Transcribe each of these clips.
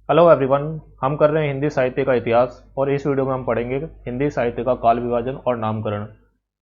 Hello everyone. हम कर रहे हैं हिंदी साहित्य का इतिहास और इस वीडियो में हम पढ़ेंगे हिंदी साहित्य का काल विभाजन और नामकरण।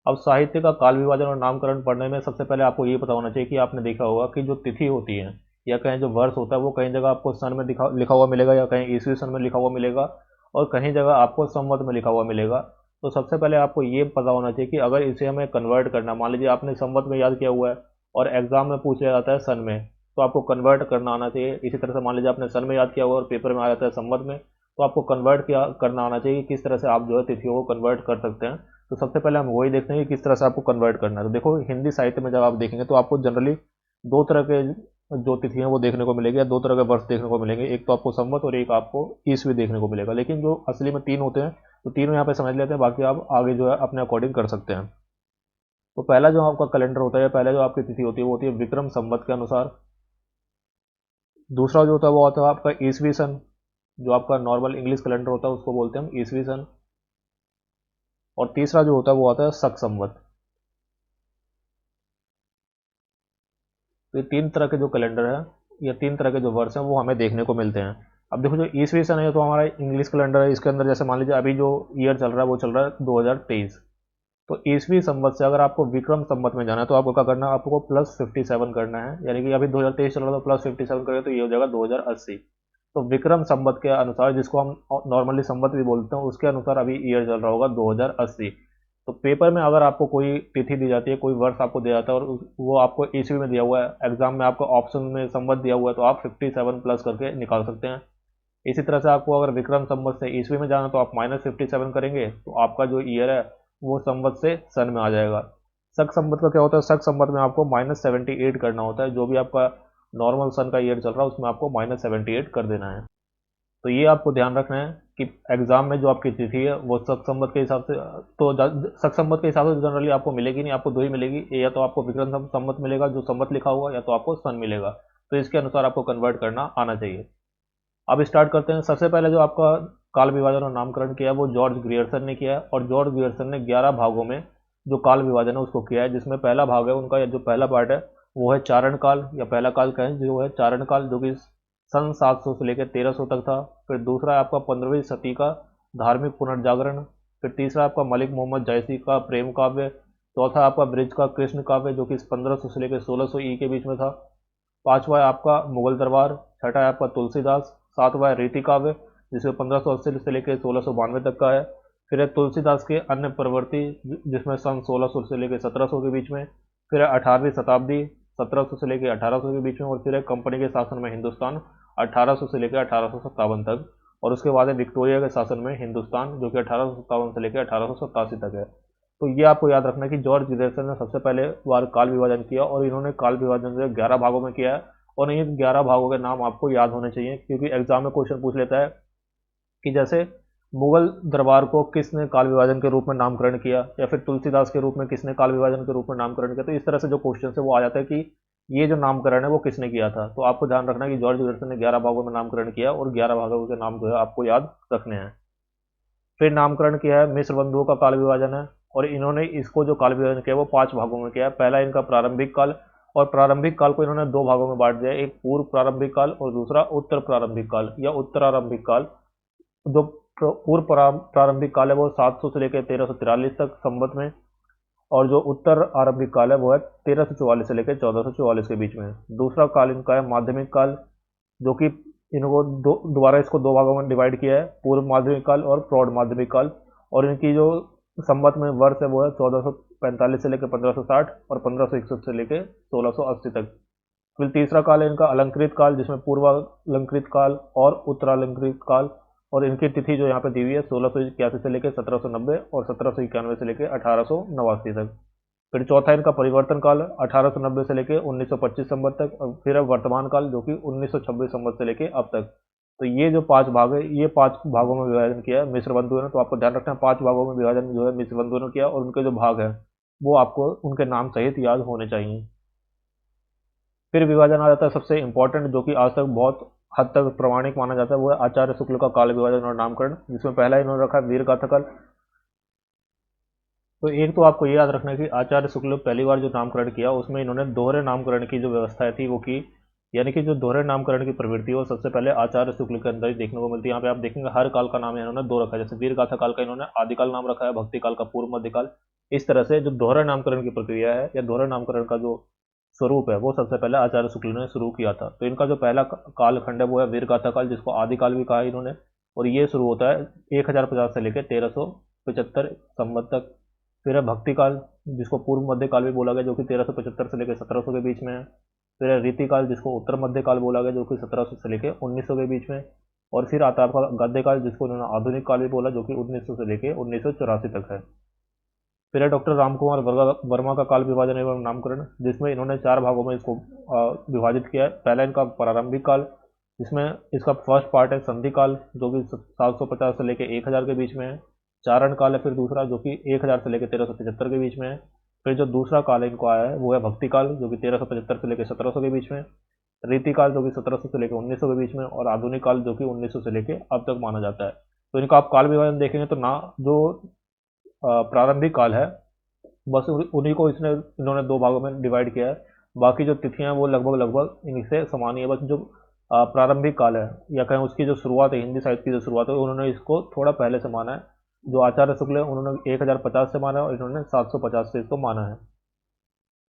अब साहित्य का काल विभाजन और नामकरण पढ़ने में सबसे पहले आपको ये पता होना चाहिए कि आपने देखा होगा कि जो तिथि होती है या कहीं जो वर्ष होता है वो कहीं जगह आपको सन में लिखा हुआ मिलेगा या कहीं ईस्वी सन में लिखा हुआ मिलेगा और कहीं जगह आपको संवत में लिखा हुआ मिलेगा। तो सबसे पहले आपको ये पता होना चाहिए कि अगर इसे हमें कन्वर्ट करना, मान लीजिए आपने संवत में याद किया हुआ है और एग्जाम में पूछ लिया जाता है सन में, तो आपको कन्वर्ट करना आना चाहिए। इसी तरह से मान लीजिए आपने सन में याद किया हुआ और पेपर में आ जाता है संवत में, तो आपको कन्वर्ट किया करना आना चाहिए कि किस तरह से आप जो है तिथियों को कन्वर्ट कर सकते हैं। तो सबसे पहले हम वही देखते हैं कि किस तरह से आपको कन्वर्ट करना है। तो देखो, हिंदी साहित्य में जब आप देखेंगे तो आपको जनरली दो तरह के जो तिथि हैं वो देखने को मिलेगी या दो तरह के वर्ष देखने को मिलेंगे। एक तो आपको संवत और एक आपको ईस्वी देखने को मिलेगा, लेकिन जो असली में तीन होते हैं तो तीनों यहाँ पे समझ लेते हैं, बाकी आप आगे जो है अपने अकॉर्डिंग कर सकते हैं। तो पहला जो आपका कैलेंडर होता है, पहले जो आपकी तिथि होती है वो होती है विक्रम संवत के अनुसार। दूसरा जो होता है वो होता है आपका ईसवी सन, जो आपका नॉर्मल इंग्लिश कैलेंडर होता है उसको बोलते हैं हम ईसवी सन। और तीसरा जो होता है वो आता है शक संवत। तो ये तीन तरह के जो कैलेंडर है या तीन तरह के जो वर्ष हैं वो हमें देखने को मिलते हैं। अब देखो, जो ईसवी सन है तो हमारा इंग्लिश कैलेंडर है, इसके अंदर जैसे मान लीजिए अभी जो ईयर चल रहा है वो चल रहा है 2023। तो ईसवी संवत से अगर आपको विक्रम संवत में जाना है तो आपको क्या करना है, आपको +57 करना है। यानी कि अभी 2023 चल रहा है तो +57 करेंगे तो ये हो जाएगा 2080। तो विक्रम संवत के अनुसार, जिसको हम नॉर्मली संवत भी बोलते हैं, उसके अनुसार अभी ईयर चल रहा होगा 2080। तो पेपर में अगर आपको कोई तिथि दी जाती है, कोई वर्ष आपको दिया जाता है और वो आपको ईस्वी में दिया हुआ है, एग्जाम में आपको ऑप्शन में संवत दिया हुआ है, तो आप 57 प्लस करके निकाल सकते हैं। इसी तरह से आपको अगर विक्रम संवत से ईस्वी में जाना तो आप -57 करेंगे तो आपका जो ईयर है वो संवत से सन में आ जाएगा। शक संवत का क्या होता है, शक संवत में आपको -78 करना होता है। जो भी आपका नॉर्मल सन का ईयर चल रहा है उसमें आपको -78 कर देना है। तो ये आपको ध्यान रखना है कि एग्जाम में जो आपकी तिथि है वो शक संवत के हिसाब से, तो शक संवत के हिसाब से जनरली आपको मिलेगी नहीं, आपको दो ही मिलेगी, या तो आपको विक्रम संवत मिलेगा जो संवत लिखा हुआ, या तो आपको सन मिलेगा। तो इसके अनुसार आपको कन्वर्ट करना आना चाहिए। अब स्टार्ट करते हैं। सबसे पहले जो आपका काल विभाजन और नामकरण किया है वो जॉर्ज ग्रियर्सन ने किया है, और जॉर्ज ग्रियर्सन ने 11 भागों में जो काल विभाजन है उसको किया है, जिसमें पहला भाग है उनका, या जो पहला पार्ट है वो है चारण काल, या पहला काल कहें जो है चारण काल, जो कि सन 700 से लेकर 1300 तक था। फिर दूसरा है आपका 15वीं सदी का धार्मिक पुनर्जागरण। फिर तीसरा आपका मलिक मोहम्मद जयसी का प्रेम काव्य। चौथा आपका ब्रिज का कृष्ण काव्य जो कि 1500 से लेकर 1600 ई के बीच में था। पांचवा है आपका मुगल दरबार। छठा है आपका तुलसीदास। सातवां है रीति काव्य जिसमें 1580 से लेकर 1692 तक का है। फिर है तुलसीदास के अन्य प्रवृत्ति जिसमें सन 1600 से लेकर 1700 के बीच में। फिर है 18वीं शताब्दी 1700 से लेकर 1800 के बीच में। और फिर है कंपनी के शासन में हिंदुस्तान 1800 से लेकर 1857 तक। और उसके बाद है विक्टोरिया के शासन में हिंदुस्तान जो कि 1857 से लेकर 1887 तक है। तो ये आपको याद रखना है कि जॉर्ज ग्रियर्सन ने सबसे पहले बार काल विभाजन किया, और इन्होंने काल विभाजन जो है 11 भागों में किया है। और ये 11 भागों के नाम आपको याद होने चाहिए, क्योंकि एग्जाम में क्वेश्चन पूछ लेता है कि जैसे मुगल दरबार को किसने काल विभाजन के रूप में नामकरण किया, या फिर तुलसीदास के रूप में किसने काल विभाजन के रूप में नामकरण किया। तो इस तरह से जो क्वेश्चन है वो आ जाता है कि ये जो नामकरण है वो किसने किया था। तो आपको ध्यान रखना है कि जॉर्ज ग्रियर्सन ने 11 भागों में नामकरण किया और 11 भागों के नाम जो है आपको याद रखने हैं। फिर नामकरण किया है मिस्र बंधुओं का काल विभाजन है, और इन्होंने इसको जो काल विभाजन किया है वो 5 भागों में किया है। पहला इनका प्रारंभिक काल, और प्रारंभिक काल को इन्होंने 2 भागों में बांट दिया है, एक पूर्व प्रारंभिक काल और दूसरा उत्तर प्रारंभिक काल या उत्तरारंभिक काल। जो पूर्व प्रारंभिक काल है वो 700 से लेकर 1343 तक संवत में, और जो उत्तर आरंभिक काल है वो है 1344 से लेकर 1444 के बीच में। दूसरा काल इनका है माध्यमिक काल, जो कि इनको दोबारा इसको 2 भागों में डिवाइड किया है, पूर्व माध्यमिक काल और प्रौढ़ माध्यमिक काल। और इनकी जो संवत में वर्ष है वो है 1445 से लेकर 1560 और 1561 से लेकर 1680 तक। फिर तीसरा काल है इनका अलंकृत काल, जिसमें पूर्वालंकृत काल और उत्तरालंकृत काल। और इनकी तिथि जो यहाँ पे दी हुई है 1681 से लेकर 1790 और 1791 से लेकर 1889 तक। फिर चौथा इनका परिवर्तन काल 1890 से लेकर 1925 संवत तक। और फिर है वर्तमान काल जो कि 1926 संवत से लेकर अब तक। तो ये जो 5 भाग है, ये 5 भागों में विभाजन किया है मिस्र बंधुओं ने। तो आपको ध्यान रखना है 5 भागों में विभाजन जो है मिस्र बंधुओं ने किया, और उनके जो भाग है वो आपको उनके नाम सहित याद होने चाहिए। फिर विभाजन आ जाता है सबसे इंपॉर्टेंट, जो कि आज तक बहुत हद तक प्रमाणिक माना जाता है, वो है आचार्य शुक्ल का काल विभाजन और नामकरण, जिसमें पहला इन्होंने रखा है वीर गाथा काल। तो एक तो आपको ये याद रखना है कि आचार्य शुक्ल पहली बार जो नामकरण किया उसमें इन्होंने दोहरे नामकरण की जो व्यवस्था थी वो की। यानी कि जो दोहरे नामकरण की प्रवृत्ति है वो सबसे पहले आचार्य शुक्ल के अंदर ही देखने को मिलती है। यहाँ पे आप देखेंगे हर काल का नाम इन्होंने दो रखा है, जैसे वीर गाथा काल का इन्होंने आदिकाल नाम रखा है, भक्ति काल का पूर्व मध्यकाल। इस तरह से जो दोहरा नामकरण की प्रक्रिया है या दोहरा नामकरण का जो स्वरूप है वो सबसे पहले आचार्य शुक्ल ने शुरू किया था। तो इनका जो पहला कालखंड है वो है वीर गाथा काल, जिसको आदिकाल भी कहा इन्होंने, और ये शुरू होता है 1050 से लेकर 1375 संवत तक। फिर है भक्ति काल, जिसको पूर्व मध्य काल भी बोला गया, जो कि 1375 से लेकर 1700 के बीच में है। फिर है रीति काल, जिसको उत्तर मध्य काल बोला गया, जो कि 1700 से लेकर 1900 के बीच में। और फिर आता है आपका गद्य काल, जिसको उन्होंने आधुनिक काल भी बोला, जो कि 1900 से लेकर 1984 तक है। फिर है डॉक्टर रामकुमार वर्मा का काल विभाजन एवं नामकरण, जिसमें इन्होंने चार भागों में इसको विभाजित किया है। पहला इनका प्रारंभिक काल, जिसमें इसका फर्स्ट पार्ट है संधि काल, जो कि 750 से लेकर 1000 के बीच में है। चारण काल है फिर दूसरा, जो कि 1000 से लेकर 1375 के बीच में है। फिर जो दूसरा काल इनको आया है वो है भक्ति काल, जो कि 1375 से लेकर 1700 के बीच में। रीति काल, जो कि 1700 से लेकर 1900 के बीच में, और आधुनिक काल, जो कि 1900 से लेकर अब तक माना जाता है। तो इनका आप काल विभाजन देखेंगे तो ना जो प्रारंभिक काल है बस उन्हीं को इसने इन्होंने दो भागों में डिवाइड किया है। बाकी जो तिथियां हैं वो लगभग लगभग इनसे समान ही है। बस जो प्रारंभिक काल है या कहें उसकी जो शुरुआत है, हिंदी साहित्य की जो शुरुआत है, उन्होंने इसको थोड़ा पहले से माना है। जो आचार्य शुक्ल है उन्होंने 1050 से माना है और इन्होंने 750 से इसको माना है।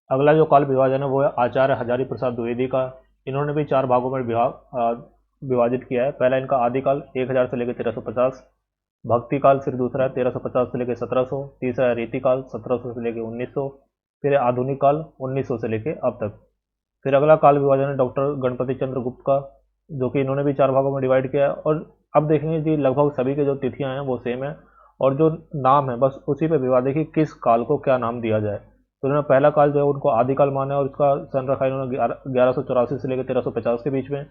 अगला जो काल विभाजन है वो है आचार्य हजारी प्रसाद द्विवेदी का। इन्होंने भी चार भागों में विभाजित किया है। पहला इनका आदिकाल 1000 से लेकर 1350, भक्ति काल फिर दूसरा है 1350 से लेकर 1700, तीसरा है रीति काल 1700 से लेकर 1900, फिर है आधुनिक काल 1900 से लेकर अब तक। फिर अगला काल विभाजन है डॉक्टर गणपति चंद्र गुप्त का, जो कि इन्होंने भी चार भागों में डिवाइड किया है। और अब देखेंगे कि लगभग सभी के जो तिथियां हैं वो सेम है, और जो नाम है बस उसी पे विवाद है कि किस काल को क्या नाम दिया जाए। तो इन्होंने पहला काल जो है उनको आदिकाल माना है और इसका सन रखा है इन्होंने 1184 से लेकर 1350 के बीच में।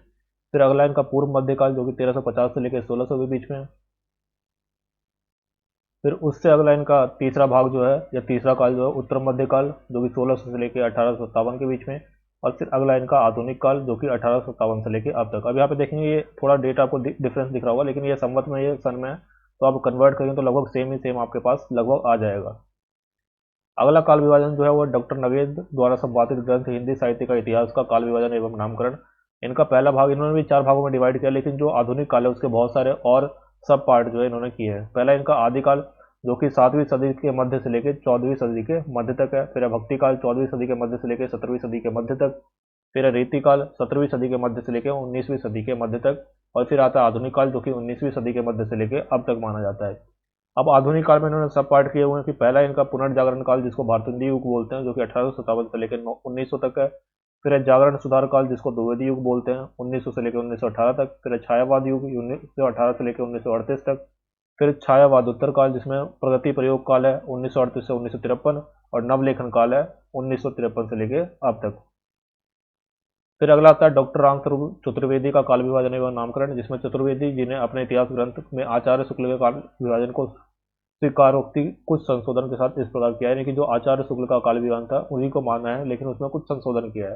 फिर अगला इनका पूर्व मध्यकाल, जो कि 1350 से लेकर 1600 के बीच में। फिर उससे अगला इनका तीसरा भाग जो है या तीसरा काल जो है उत्तर मध्यकाल, जो कि 1600 से लेकर 1857 के बीच में। और फिर अगला इनका आधुनिक काल, जो कि 1857 से लेकर अब तक। अब यहाँ पे देखेंगे ये थोड़ा डेट आपको डिफरेंस दिख रहा होगा, लेकिन ये संवत में ये सन में है, तो आप कन्वर्ट करेंगे तो लगभग सेम ही सेम आपके पास लगभग आ जाएगा। अगला काल विभाजन जो है वो डॉक्टर नवेद द्वारा संपादित ग्रंथ हिंदी साहित्य का इतिहास का काल विभाजन एवं नामकरण। इनका पहला भाग इन्होंने भी चार भागों में डिवाइड किया, लेकिन जो आधुनिक काल है उसके बहुत सारे और सब पार्ट जो है इन्होंने किए हैं। पहला इनका आदिकाल, जो कि 7वीं सदी के मध्य से लेकर 14वीं सदी के मध्य तक है। फिर है भक्ति काल 14वीं सदी के मध्य से लेकर 17वीं सदी के मध्य तक। फिर है रीति काल 17वीं सदी के मध्य से लेकर 19वीं सदी के मध्य तक। और फिर आता है आधुनिक काल, जो कि 19वीं सदी के मध्य से लेकर अब तक माना जाता है। अब आधुनिक काल में इन्होंने सब पार्ट किए हुए हैं कि पहला इनका पुनर्जागरण काल, जिसको भारतेंदु युग बोलते हैं, जो कि 1857 से लेकर 1900 तक है। फिर है जागरण सुधार काल, जिसको द्विवेदी युग बोलते हैं, 1900 से लेकर 1918 तक। फिर है छायावाद युग 1918 से लेकर 1938 तक। फिर छायावाद उत्तर काल, जिसमें प्रगति प्रयोग काल है 1938 से 1953, और नवलेखन काल है 1953 से लेकर अब तक। फिर अगला आता है डॉक्टर राम स्वरूप चतुर्वेदी का काल विभाजन एवं नामकरण, जिसमें चतुर्वेदी जी ने अपने इतिहास ग्रंथ में आचार्य शुक्ल के काल विभाजन को स्वीकारोक्ति कुछ संशोधन के साथ इस प्रकार किया है, यानी कि जो आचार्य शुक्ल का काल विभाजन था उन्हीं को माना है, लेकिन उसमें कुछ संशोधन किया है।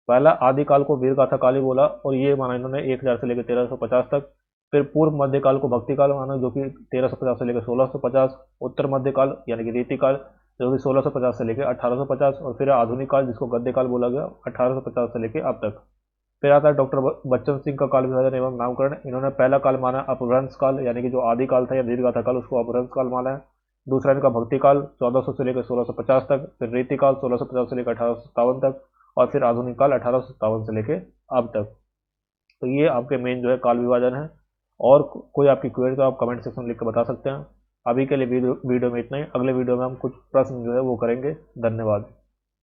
पहला आदिकाल को वीरगाथा काल ही बोला और ये माना इन्होंने 1000 से लेकर 1350 तक। फिर पूर्व मध्यकाल को भक्ति काल माना, जो कि 1350 से लेकर 1650। उत्तर मध्यकाल यानी कि रीति काल, जो कि 1650 से लेकर 1850। और फिर आधुनिक काल, जिसको गद्य काल बोला गया, 1850 से लेकर अब तक। फिर आता है डॉक्टर बच्चन सिंह का काल विभाजन एवं नामकरण। इन्होंने पहला काल माना अपभ्रंश काल, यानी कि जो आदि काल था या दीर्घगाथा काल, उसको अपभ्रंश काल माना है। दूसरा इनका भक्ति काल 1400 से लेकर 1650 तक। फिर रीति काल 1650 से लेकर 1857 तक। और फिर आधुनिक काल 1857 से लेकर अब तक। तो ये आपके मेन जो है काल विभाजन है। और कोई आपकी क्वेरी तो आप कमेंट सेक्शन में लिख कर बता सकते हैं। अभी के लिए वीडियो में इतना ही। अगले वीडियो में हम कुछ प्रश्न जो है वो करेंगे। धन्यवाद।